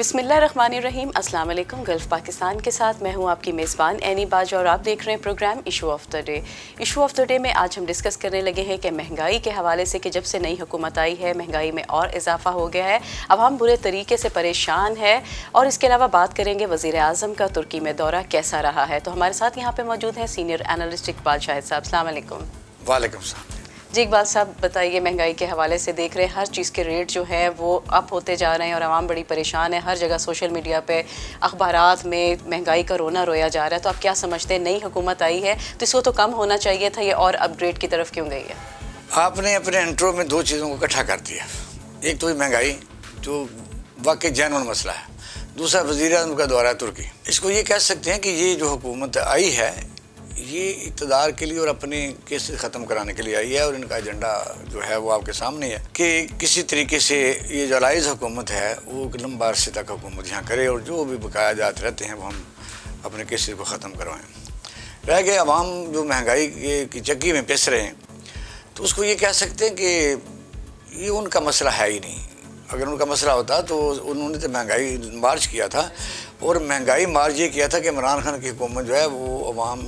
बिस्मिल्लाहिर्रहमानिर्रहीम। अस्सलाम वालेकुम। गल्फ़ पाकिस्तान के साथ मैं हूं आपकी मेज़बान एनी बाज और आप देख रहे हैं program issue of the day. Issue of the day में आज हम डिस्कस करने लगे हैं कि महंगाई के हवाले से कि जब से नई हुकूमत आई है महंगाई में और इजाफा हो गया है, अब हम बुरे तरीके से परेशान है। और इसके अलावा बात करेंगे वज़ीर आज़म का तुर्की में दौरा कैसा रहा है। तो हमारे साथ यहाँ पर मौजूद हैं सीनियर एनालिस्ट इकबाल शाहिद साहब। अस्सलाम वालेकुम। वालेकुम सलाम। जी इकबाल साहब, बताइए, महंगाई के हवाले से देख रहे हैं हर चीज़ के रेट जो है वो अप होते जा रहे हैं और आवाम बड़ी परेशान है। हर जगह सोशल मीडिया पे अखबारात में महंगाई का रोना रोया जा रहा है। तो आप क्या समझते हैं, नई हुकूमत आई है तो इसको तो कम होना चाहिए था, ये और अपग्रेड की तरफ क्यों गई है? आपने अपने इंट्रो में दो चीज़ों को इकट्ठा कर दिया। एक तो महंगाई जो वाकई जेन्युइन मसला है, दूसरा वज़ीर आज़म का दौरा तुर्की। इसको ये कह सकते हैं कि ये जो हुकूमत आई है ये इक़्तिदार के लिए और अपने केसेस ख़त्म कराने के लिए आई है। और इनका एजेंडा जो है वो आपके सामने है कि किसी तरीके से ये जो लाइज हुकूमत है वो लंबा अरसे तक हुकूमत यहाँ करे और जो भी बकाया जात रहते हैं वो हम अपने केसेस को ख़त्म करवाएं। रह गए अवाम जो महंगाई की चक्की में पिस रहे हैं, तो उसको ये कह सकते हैं कि ये उनका मसला है ही नहीं। अगर उनका मसला होता तो उन्होंने तो महंगाई मार्च किया था, और महंगाई मार्च ये किया था कि इमरान खान की हुकूमत जो है वो अवाम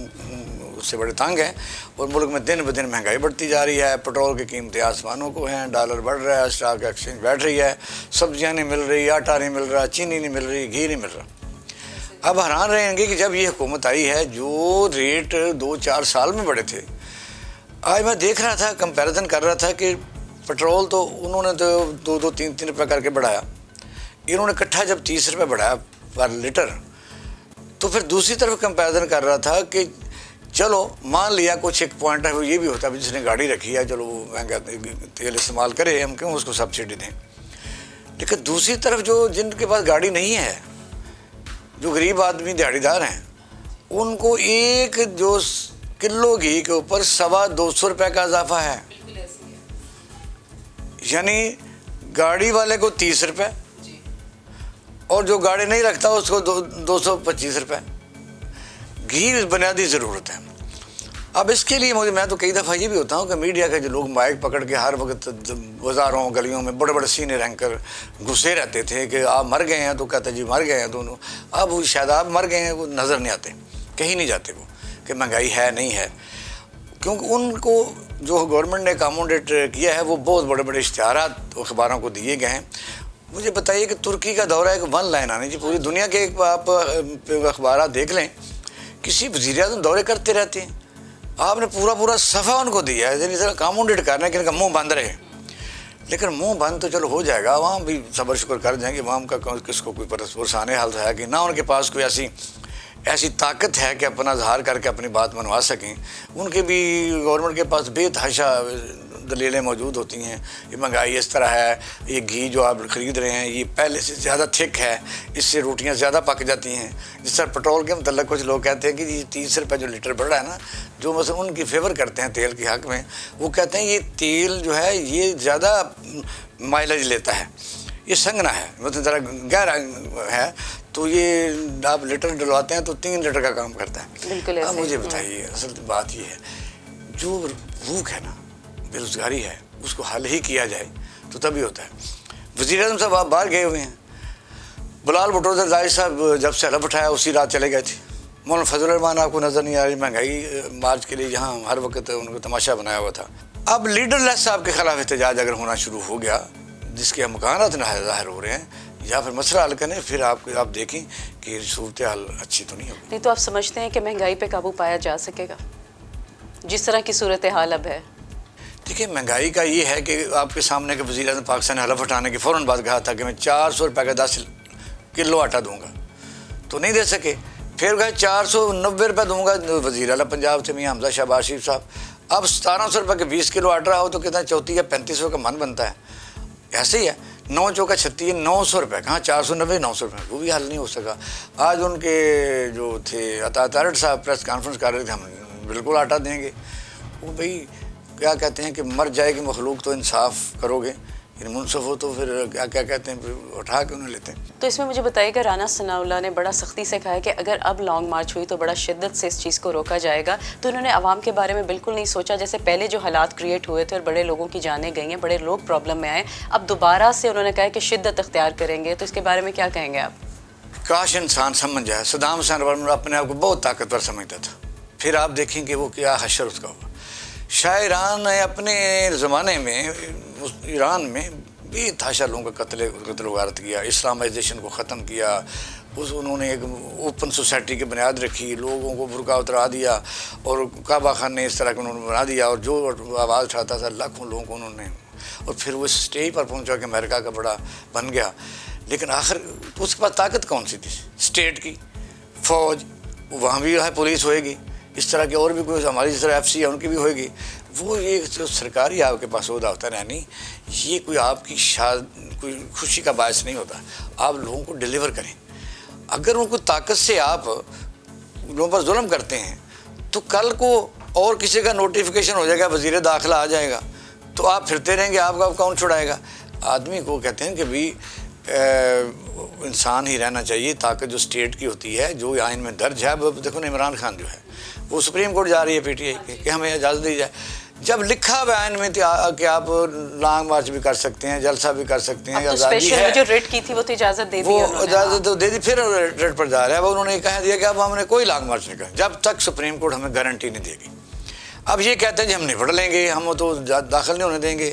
उससे बड़े तंग हैं और मुल्क में दिन ब दिन महंगाई बढ़ती जा रही है। पेट्रोल की कीमतें आसमानों को हैं, डॉलर बढ़ रहा है, स्टॉक एक्सचेंज बैठ रही है, सब्जियां नहीं मिल रही, आटा नहीं मिल रहा, चीनी नहीं मिल रही, घी नहीं मिल रहा। अब हैरान रहेंगे कि जब ये हुकूमत आई है जो रेट 2-4 साल में बढ़े थे, आज मैं देख रहा था, कंपैरिजन कर रहा था कि पेट्रोल तो उन्होंने तो 2-2, 3-3 रुपये करके बढ़ाया, इन्होंने इकट्ठा जब 30 रुपये बढ़ाया पर लीटर। तो फिर दूसरी तरफ कंपैरिजन कर रहा था कि चलो मान लिया कुछ एक पॉइंट है वो ये भी होता है, जिसने गाड़ी रखी है चलो वो महंगा तेल इस्तेमाल करे, हम क्यों उसको सब्सिडी दें। लेकिन दूसरी तरफ जो जिनके पास गाड़ी नहीं है, जो गरीब आदमी दिहाड़ीदार हैं, उनको एक जो किलो घी के ऊपर 225 रुपये का इजाफा है। यानी गाड़ी वाले को 30 रुपये और जो गाड़ी नहीं रखता उसको 225 रुपये। घी बुनियादी ज़रूरत है। अब इसके लिए मैं तो कई दफ़ा ये भी होता हूँ कि मीडिया के जो लोग माइक पकड़ के हर वक्त बाज़ारों गलियों में बड़े बड़े सीनियर एंकर घुसे रहते थे कि आप मर गए हैं, तो कहते जी मर गए हैं दोनों। अब शायद आप मर गए हैं, वो नज़र नहीं आते, कहीं नहीं जाते वो कि महंगाई है नहीं है, क्योंकि उनको जो गवर्नमेंट ने अकोमोडेट किया है वो बहुत बड़े बड़े इश्तिहारात अखबारों को दिए गए हैं। मुझे बताइए कि तुर्की का दौरा एक वन लाइन आने जी, पूरी दुनिया के आप अखबार देख लें, किसी वज़ीर आज़म दौरे करते रहते हैं, आपने पूरा सफ़ा उनको दिया है, यानी जरा अकोमोडेट करना है कि इनका मुँह बंद रहे। लेकिन मुँह बंद तो चलो हो जाएगा, अवाम भी सब्र शुक्र कर जाएंगे। अवाम का किसको कोई परेशान हाल है कि ना उनके पास कोई ऐसी ताकत है कि अपना इजहार करके अपनी बात मनवा सकें। उनके भी गवर्नमेंट के पास बेतहाशा दलीलें मौजूद होती हैं। ये महंगाई इस तरह है, ये घी जो आप ख़रीद रहे हैं ये पहले से ज़्यादा थिक है, इससे रोटियां ज़्यादा पक जाती हैं। जिस तरह पेट्रोल के मतलब कुछ लोग कहते हैं कि ये 30 रुपये जो लीटर बढ़ रहा है ना, जो मतलब उनकी फेवर करते हैं तेल के हक़ में, वो कहते हैं ये तेल जो है ये ज़्यादा माइलेज लेता है, ये संगना है, मतलब ज़रा गहरा है, तो ये आप लीटर डलवाते हैं तो 3 लीटर का काम करता है। बिल्कुल। अब मुझे बताइए, असल बात ये है, जो भूख है ना, बेरोज़गारी है, उसको हल ही किया जाए तो तभी होता है। वज़ीर आज़म साहब आप बाहर गए हुए हैं, बिलाल भुट्टो ज़रदारी साहब जब से हलफ उठाया उसी रात चले गए थे। मौलाना फजलुर रहमान आपको नज़र नहीं आ रही, महंगाई मार्च के लिए यहाँ हर वक्त उनको तमाशा बनाया हुआ था। अब लीडरलेस साहब के ख़िलाफ़ एहतजाज अगर होना शुरू हो गया, जिसके अमकानात ज़ाहिर हो रहे हैं, या फिर मसला हल करें, फिर आप देखें कि सूरत हाल अच्छी तो नहीं होगी। नहीं तो आप समझते हैं कि महंगाई पे काबू पाया जा सकेगा जिस तरह की सूरत हाल अब है? देखिए, महंगाई का ये है कि आपके सामने के वज़ीर आज़म पाकिस्तान ने हलफ उठाने के फ़ौरन बाद कहा था कि मैं 400 रुपये का 10 किलो आटा दूंगा, तो नहीं दे सके। फिर कहा 490 रुपये दूंगा वज़ीर आला पंजाब से मियां हमजा शहबाज शरीफ साहब। अब 1700 रुपये के 20 किलो आटा हो तो कितना 34 या 3500 का मन बनता है। ऐसे ही है, 9 चौका 36, 900 रुपये, कहाँ 490, 900 रुपये, वो भी हल नहीं हो सका। आज उनके जो थे अता तारड़ साहब प्रेस कॉन्फ्रेंस कर रहे थे, हम बिल्कुल आटा देंगे। वो भाई क्या कहते हैं कि मर जाएगी मखलूक तो इंसाफ करोगे, لیکن منصف ہو تو پھر کیا کہتے ہیں پھر اٹھا کے انہیں لیتے ہیں. تو اس میں مجھے بتائیے گا، رانا ثناءاللہ نے بڑا سختی سے کہا ہے کہ اگر اب لانگ مارچ ہوئی تو بڑا شدت سے اس چیز کو روکا جائے گا، تو انہوں نے عوام کے بارے میں بالکل نہیں سوچا. جیسے پہلے جو حالات کریٹ ہوئے تھے اور بڑے لوگوں کی جانیں گئی ہیں، بڑے لوگ پرابلم میں آئے، اب دوبارہ سے انہوں نے کہا ہے کہ شدت اختیار کریں گے. تو اس کے بارے میں کیا کہیں گے آپ؟ کاش انسان سمجھ جائے. صدام حسین اپنے آپ کو بہت طاقتور سمجھتا تھا. پھر آپ دیکھیں کہ وہ کیا حشر اس کا ہوا. شاہ ایران نے اپنے زمانے میں ایران میں بے تحاشا لوگوں کا قتل و غارت کیا، اسلامائزیشن کو ختم کیا. انہوں نے ایک اوپن سوسائٹی کی بنیاد رکھی، لوگوں کو برقع اترا دیا اور کعبہ خان نے اس طرح کا انہوں نے بنا دیا، اور جو آواز اٹھاتا تھا لاکھوں لوگوں کو انہوں نے. اور پھر وہ اس اسٹیج پر پہنچا کہ امریکہ کا بڑا بن گیا. لیکن آخر تو اس کے پاس طاقت کون سی تھی؟ اسٹیٹ کی فوج، وہاں بھی ہے پولیس ہوئے گی، اس طرح کے اور بھی کوئی ہماری جس طرح FCA ان کی بھی ہوئے گی. وہ یہ جو سرکاری آپ کے پاس عہدہ ہوتا ہے یعنی یہ کوئی آپ کی کوئی خوشی کا باعث نہیں ہوتا. آپ لوگوں کو ڈیلیور کریں. اگر ان کو طاقت سے آپ لوگوں پر ظلم کرتے ہیں تو کل کو اور کسی کا نوٹیفیکیشن ہو جائے گا، وزیر داخلہ آ جائے گا تو آپ پھرتے رہیں گے، آپ کا کون چھڑائے گا؟ آدمی کو کہتے ہیں کہ بھی انسان ہی رہنا چاہیے. طاقت جو اسٹیٹ کی ہوتی ہے، جو آئین میں درج ہے. اب دیکھو نا عمران خان جو ہے وہ سپریم کورٹ جا رہی ہے PTI کے کہ ہمیں اجازت دی جائے. جب لکھا ہوا آئین میں کہ آپ لانگ مارچ بھی کر سکتے ہیں، جلسہ بھی کر سکتے ہیں، آزادی ہے. جو ریٹ کی تھی وہ تو اجازت دے دی، وہ اجازت دے دی. پھر ریٹ پر جا رہا ہے. اب انہوں نے کہہ دیا کہ اب ہم نے کوئی لانگ مارچ نہیں کرنا جب تک سپریم کورٹ ہمیں گارنٹی نہیں دے گی. اب یہ کہتے ہیں کہ ہم نپٹ لیں گے، ہم تو داخل نہیں ہونے دیں گے.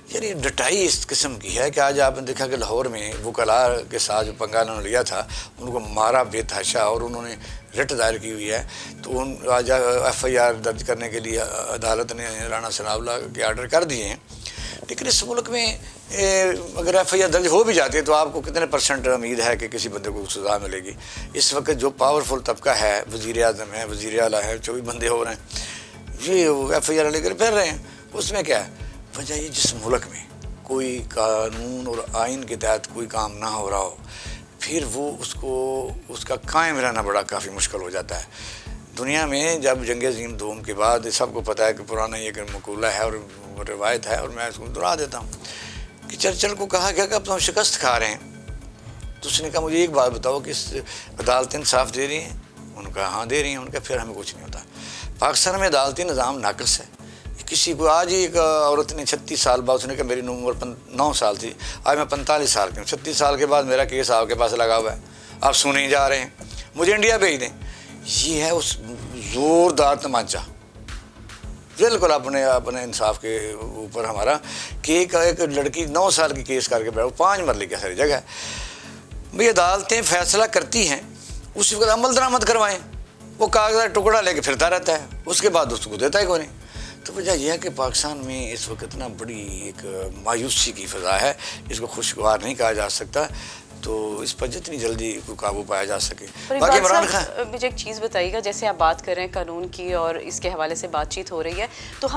یعنی ڈٹائی اس قسم کی ہے کہ آج آپ نے دیکھا کہ لاہور میں وکلاء کے ساتھ جو پنگا انہوں نے لیا تھا ان کو مارا بے تحاشا، اور انہوں نے رٹ دائر کی ہوئی ہے. تو آج FIR درج کرنے کے لیے عدالت نے رانا ثناءاللہ کے آرڈر کر دیے ہیں. لیکن اس ملک میں اگر FIR درج ہو بھی جاتی ہے تو آپ کو کتنے % امید ہے کہ کسی بندے کو سزا ملے گی؟ اس وقت جو پاورفل طبقہ ہے، وزیر اعظم ہے، وزیر اعلیٰ ہے، 24 بندے ہو رہے ہیں، یہ FIR لے کر پھر رہے ہیں. اس میں کیا ہے وجہ؟ یہ جس ملک میں کوئی قانون اور آئین کے تحت کوئی کام نہ ہو رہا ہو، پھر وہ اس کا قائم رہنا بڑا کافی مشکل ہو جاتا ہے. دنیا میں جب جنگ عظیم دوم کے بعد سب کو پتہ ہے کہ پرانا یہ مقولہ ہے اور روایت ہے، اور میں اس کو دہرا دیتا ہوں کہ چرچل کو کہا گیا کہ اب تو ہم شکست کھا رہے ہیں. تو اس نے کہا مجھے ایک بات بتاؤ کہ عدالتیں انصاف دے رہی ہیں؟ ان کا ہاں دے رہی ہیں. ان کا پھر ہمیں کچھ نہیں ہوتا. پاکستان میں عدالتی نظام ناقص ہے. کسی کو آج ہی ایک عورت نے 36 سال بعد، اس نے کہا میری عمر 9 سال تھی، آج میں 45 سال کی ہوں، 36 سال کے بعد میرا کیس آپ کے پاس لگا ہوا ہے، آپ سنے ہی جا رہے ہیں، مجھے انڈیا بھیج دیں. یہ ہے اس زوردار تمانچہ بالکل اپنے انصاف کے اوپر ہمارا کہ ایک لڑکی 9 سال کی کیس کر کے بیٹھو، 5 مرلے کی ساری جگہ ہے. بھئی عدالتیں فیصلہ کرتی ہیں، اسی وقت عمل درآمد کروائیں. وہ کاغذ ٹکڑا لے کے پھرتا رہتا ہے، اس کے بعد اس کو دیتا ہی کوئی نہیں. تو وجہ یہ ہے کہ پاکستان میں اس وقت اتنا بڑی ایک مایوسی کی فضا ہے، اس کو خوشگوار نہیں کہا جا سکتا. تو اس پر جتنی جلدی کوئی قابو پایا جا سکے. باقی عمران خان، مجھے ایک چیز بتائیے گا، جیسے آپ بات کر رہے ہیں قانون کی اور اس کے حوالے سے بات چیت ہو رہی ہے، تو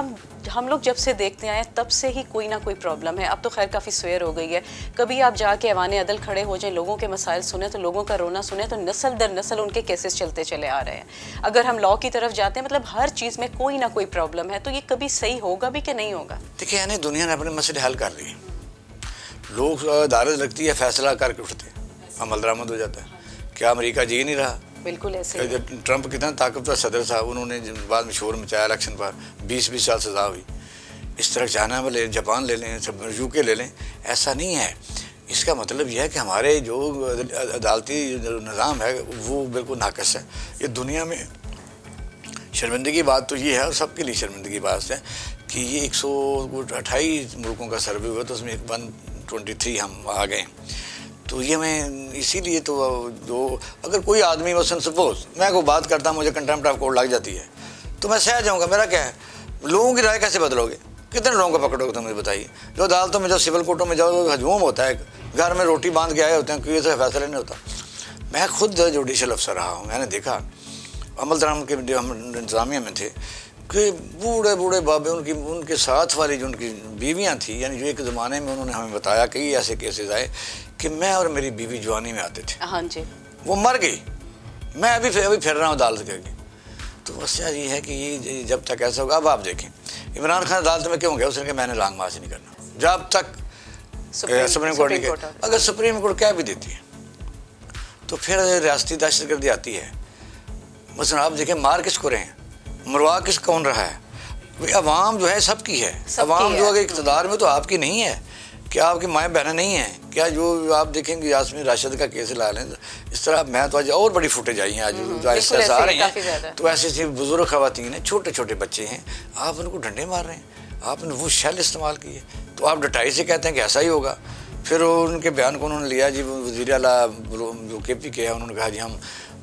ہم لوگ جب سے دیکھتے آئے تب سے ہی کوئی نہ کوئی پرابلم ہے. اب تو خیر کافی سویر ہو گئی ہے. کبھی آپ جا کے ایوان عدل کھڑے ہو جائیں، لوگوں کے مسائل سنیں تو لوگوں کا رونا سنیں تو نسل در نسل ان کے کیسز چلتے چلے آ رہے ہیں. اگر ہم لاء کی طرف جاتے ہیں، مطلب ہر چیز میں کوئی نہ کوئی پرابلم ہے. تو یہ کبھی صحیح ہوگا بھی کہ نہیں ہوگا؟ دیکھیں یعنی دنیا نے اپنے مسئلے حل کر لیے. لوگ عدالت لگتی ہے، فیصلہ کر کے اٹھتے ہیں، عمل درآمد ہو جاتا ہے. کیا امریکہ جی نہیں رہا؟ بالکل ایسے. ٹرمپ کتنا طاقتور صدر تھا، انہوں نے بعد میں شور مچایا الیکشن پر، 20 سال سزا ہوئی. اس طرح چائنا میں لیں، جاپان لے لیں، UK لے لیں. ایسا نہیں ہے. اس کا مطلب یہ ہے کہ ہمارے جو عدالتی نظام ہے وہ بالکل ناقص ہے. یہ دنیا میں شرمندگی بات تو یہ ہے، اور سب کے لیے شرمندگی بات ہے کہ یہ 128 ملکوں کا سروے ہوا تو اس میں 123 ہم آ گئے. تو یہ میں اسی لیے تو جو اگر کوئی آدمی مثلاً سپوز میں کوئی بات کرتا ہوں، مجھے کنٹمپٹ آف کورٹ لگ جاتی ہے تو میں سہ جاؤں گا. میرا کیا ہے؟ لوگوں کی رائے کیسے بدلو گے؟ کتنے لوگوں کو پکڑو گے؟ تو مجھے بتائیے. جو عدالتوں میں جاؤ، سول کورٹوں میں جاؤ، ہجوم ہوتا ہے، گھر میں روٹی باندھ کے آئے ہوتے ہیں، کوئی سے فیصلہ نہیں ہوتا. میں خود جوڈیشل افسر رہا ہوں، میں نے دیکھا عمل درآمد کے جو ہم انتظامیہ میں تھے کہ بوڑھے بابے ان کے ساتھ والی جو ان کی بیویاں تھیں، یعنی جو ایک زمانے میں انہوں نے ہمیں بتایا کئی ایسے کیسز آئے کہ میں اور میری بیوی جوانی میں آتے تھے. ہاں جی. وہ مر گئی، میں ابھی پھر رہا ہوں عدالت کے آگے. تو وجہ یہ ہے کہ یہ جب تک ایسا ہوگا. اب آپ دیکھیں عمران خان عدالت میں کیوں گیا؟ اس نے کہا میں نے لانگ مارچ نہیں کرنا. جب تک सुप्रीम कोर्ट ने, अगर सुप्रीम कोर्ट कह भी देती है तो फिर रियासती दहशतगर्दी आती है। मसलन आप देखें मार किसको रहे हैं, मरवा किस कौन रहा है, अवाम जो है सबकी है, अवाम जो अगर इक़्तिदार में तो आपकी नहीं है, क्या आपकी माएँ बहनें नहीं हैं क्या? जो आप देखेंगे यास्मीन राशिद का केस ला लें, इस तरह मैं तो आज और बड़ी फुटेज आई हैं, आज जो ऐसे आ रही हैं, तो ऐसे ऐसी बुजुर्ग ख़वातीन हैं, छोटे छोटे बच्चे हैं, आप उनको डंडे मार रहे हैं, आपने वो शैल इस्तेमाल किए, तो आप डटाई से कहते हैं कि ऐसा ही होगा। फिर उनके बयान को उन्होंने लिया जी, वज़ीर आला जो KP के हैं, उन्होंने कहा जी हम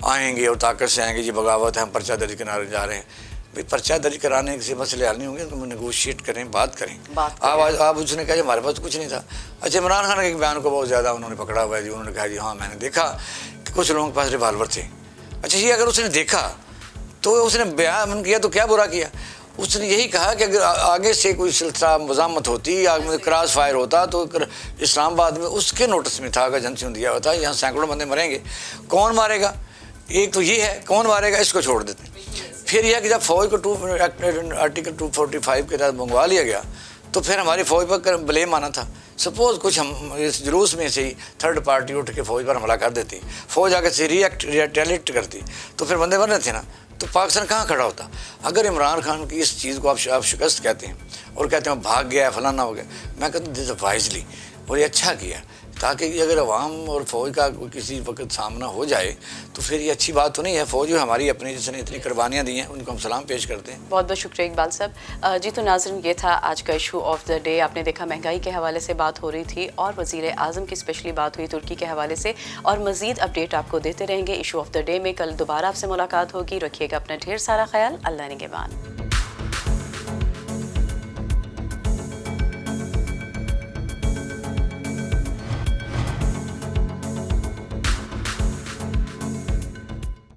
आएंगे और ताकत से आएंगे जी, बगावत है, हम पर्चा दर्ज कराने जा रहे हैं। भाई पर्चा दर्ज कराने से मसले हल नहीं होंगे, तो नेगोशिएट करें, बात करें। आप उसने कहा हमारे पास कुछ नहीं था। अच्छा, इमरान खान के बयान को बहुत ज़्यादा उन्होंने पकड़ा हुआ है जी, उन्होंने कहा जी हाँ मैंने देखा कि कुछ लोगों के पास रिवाल्वर थे। अच्छा ये अगर उसने देखा तो उसने बयान किया तो क्या बुरा किया? उसने यही कहा कि अगर आगे से कोई सिलसिला मज़ामत होती, आगे में क्रॉस फायर होता तो इस्लामाबाद में उसके नोटिस में था, अगर एजेंसी दिया हुआ था, यहाँ सैकड़ों बंदे मरेंगे, कौन मारेगा? एक तो ये है कौन मारेगा, इसको छोड़ देते हैं। फिर यह कि जब फ़ौज को आर्टिकल 245 के तहत मंगवा लिया गया तो फिर हमारी फ़ौज पर ब्लेम आना था। सपोज़ कुछ हम इस जुलूस में से ही थर्ड पार्टी उठ के फ़ौज पर हमला कर देती, फ़ौज आगे से रिटेलिएट करती, तो फिर बंदे मरने थे ना, तो पाकिस्तान कहाँ खड़ा होता? अगर इमरान खान की इस चीज़ को आप शिकस्त कहते हैं और कहते हैं भाग गया फलाना हो गया, मैं कहता हूँ दिस वाइजली, और ये अच्छा किया, ताकि अगर अवाम और फ़ौज का किसी वक्त सामना हो जाए तो फिर ये अच्छी बात तो नहीं है। फ़ौज जो हमारी अपनी जिसने इतनी कुर्बानियाँ दी हैं उनको हम सलाम पेश करते हैं। बहुत बहुत शुक्रिया इकबाल साहब। जी तो नाज़रीन, ये था आज का इशू ऑफ द डे। आपने देखा महंगाई के हवाले से बात हो रही थी और वज़ीर आज़म की स्पेशली बात हुई तुर्की के हवाले से, और मज़ीद अपडेट आपको देते रहेंगे इशू ऑफ द डे में। कल दोबारा आपसे मुलाकात होगी, रखिएगा अपना ढेर सारा ख्याल। अल्लाह निगहबान।